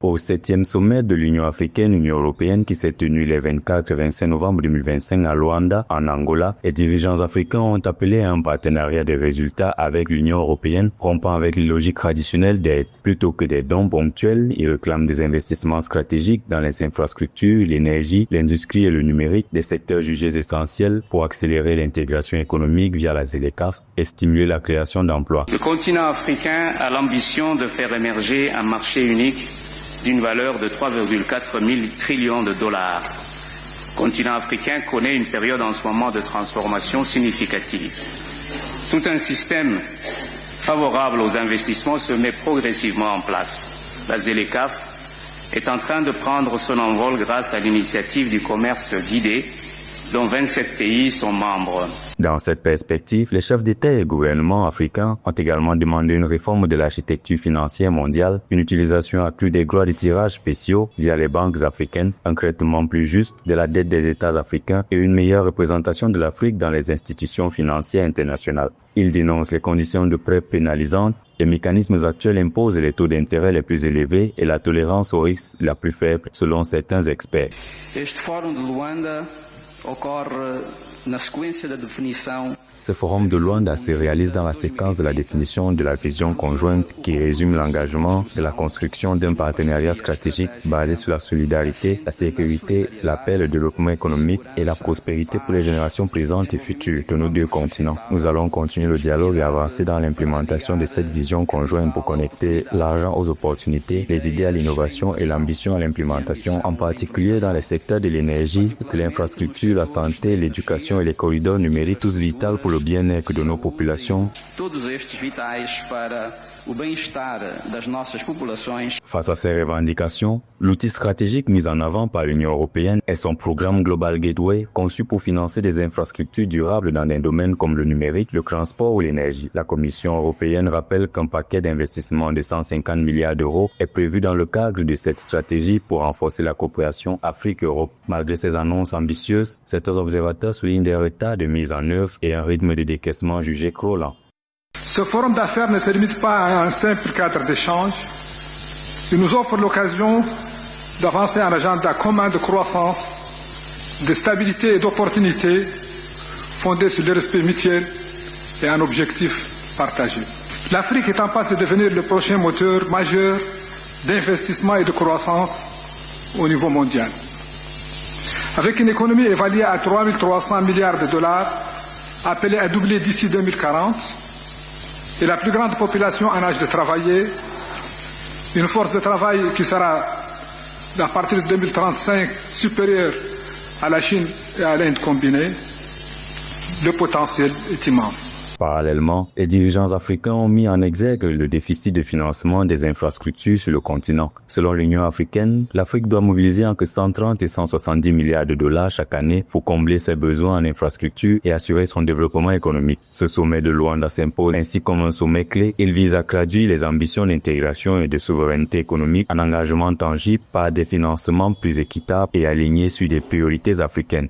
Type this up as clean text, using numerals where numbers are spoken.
Au 7e sommet de l'Union africaine-Union européenne qui s'est tenu les 24 et 25 novembre 2025 à Luanda, en Angola, les dirigeants africains ont appelé à un partenariat de résultats avec l'Union européenne, rompant avec les logiques traditionnelles d'aide. Plutôt que des dons ponctuels, ils réclament des investissements stratégiques dans les infrastructures, l'énergie, l'industrie et le numérique, des secteurs jugés essentiels pour accélérer l'intégration économique via la ZLECAf et stimuler la création d'emplois. Le continent africain a l'ambition de faire émerger un marché unique d'une valeur de 3,4 trillions de dollars. Le continent africain connaît une période en ce moment de transformation significative. Tout un système favorable aux investissements se met progressivement en place. La ZLECAf est en train de prendre son envol grâce à l'initiative du commerce guidé, dont 27 pays sont membres. Dans cette perspective, les chefs d'État et gouvernements africains ont également demandé une réforme de l'architecture financière mondiale, une utilisation accrue des droits de tirage spéciaux via les banques africaines, un traitement plus juste de la dette des États africains et une meilleure représentation de l'Afrique dans les institutions financières internationales. Ils dénoncent les conditions de prêt pénalisantes. Les mécanismes actuels imposent les taux d'intérêt les plus élevés et la tolérance au risque la plus faible, selon certains experts. Ce forum de Luanda se réalise dans la séquence de la définition de la vision conjointe qui résume l'engagement de la construction d'un partenariat stratégique basé sur la solidarité, la sécurité, la paix, le développement économique et la prospérité pour les générations présentes et futures de nos deux continents. Nous allons continuer le dialogue et avancer dans l'implémentation de cette vision conjointe pour connecter l'argent aux opportunités, les idées à l'innovation et l'ambition à l'implémentation, en particulier dans les secteurs de l'énergie, de l'infrastructure, la santé, l'éducation et les corridors numériques, tous vitaux pour le bien-être de nos populations. Face à ces revendications, l'outil stratégique mis en avant par l'Union européenne est son programme Global Gateway, conçu pour financer des infrastructures durables dans des domaines comme le numérique, le transport ou l'énergie. La Commission européenne rappelle qu'un paquet d'investissements de 150 milliards d'euros est prévu dans le cadre de cette stratégie pour renforcer la coopération Afrique-Europe. Malgré ces annonces ambitieuses, certains observateurs soulignent des retards de mise en œuvre et un rythme de décaissement jugé trop lent. Ce forum d'affaires ne se limite pas à un simple cadre d'échange. Il nous offre l'occasion d'avancer un agenda commun de croissance, de stabilité et d'opportunité fondé sur le respect mutuel et un objectif partagé. L'Afrique est en passe de devenir le prochain moteur majeur d'investissement et de croissance au niveau mondial. Avec une économie évaluée à 3 300 milliards de dollars, appelée à doubler d'ici 2040, et la plus grande population en âge de travailler, une force de travail qui sera, à partir de 2035, supérieure à la Chine et à l'Inde combinées, le potentiel est immense. Parallèlement, les dirigeants africains ont mis en exergue le déficit de financement des infrastructures sur le continent. Selon l'Union africaine, l'Afrique doit mobiliser entre 130 et 170 milliards de dollars chaque année pour combler ses besoins en infrastructures et assurer son développement économique. Ce sommet de Luanda s'impose ainsi comme un sommet clé. Il vise à traduire les ambitions d'intégration et de souveraineté économique en engagement tangible par des financements plus équitables et alignés sur des priorités africaines.